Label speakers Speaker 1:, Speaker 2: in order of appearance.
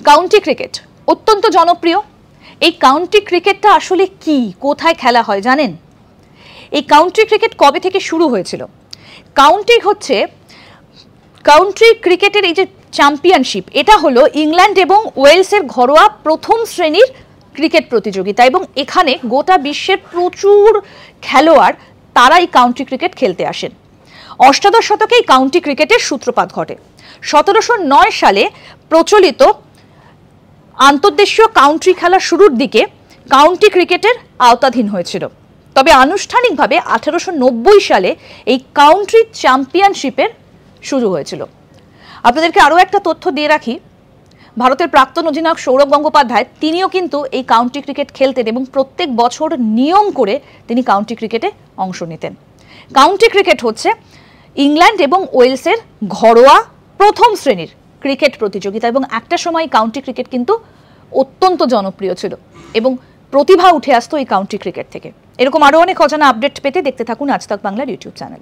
Speaker 1: County cricket অত্যন্ত জনপ্রিয়। এই কাউন্টি ক্রিকেটটা আসলে কি, কোথায় খেলা হয় জানেন? এই কাউন্টি ক্রিকেট কবে থেকে শুরু হয়েছিল? কাউন্টি ক্রিকেটের এই যে চ্যাম্পিয়নশিপ, এটা হলো ইংল্যান্ড এবং ওয়েলসের ঘরোয়া প্রথম শ্রেণীর ক্রিকেট প্রতিযোগিতা, এবং এখানে গোটা বিশ্বের প্রচুর খেলোয়াড় তারা এই কাউন্টি ক্রিকেট খেলতে আসেন। অষ্টাদশ শতকে এই কাউন্টি ক্রিকেটের সূত্রপাত ঘটে। 1709 সালে প্রচলিত আন্তর্দেশীয় কাউন্টি খেলা শুরুর দিকে কাউন্টি ক্রিকেটের আওতাধীন হয়েছিল, তবে আনুষ্ঠানিকভাবে 1890 সালে এই কাউন্টি চ্যাম্পিয়নশিপের শুরু হয়েছিল। আপনাদেরকে আরও একটা তথ্য দিয়ে রাখি, ভারতের প্রাক্তন অধিনায়ক সৌরভ গঙ্গোপাধ্যায় তিনিও কিন্তু এই কাউন্টি ক্রিকেট খেলতেন এবং প্রত্যেক বছর নিয়ম করে তিনি কাউন্টি ক্রিকেটে অংশ নিতেন। কাউন্টি ক্রিকেট হচ্ছে ইংল্যান্ড এবং ওয়েলসের ঘরোয়া প্রথম শ্রেণীর ক্রিকেট প্রতিযোগিতা, এবং একটা সময় কাউন্টি ক্রিকেট কিন্তু অত্যন্ত জনপ্রিয় ছিল এবং প্রতিভা উঠে আসতো এই কাউন্টি ক্রিকেট থেকে। এরকম আরও অনেক অজানা আপডেট পেতে দেখতে থাকুন আজ তাক বাংলার ইউটিউব চ্যানেল।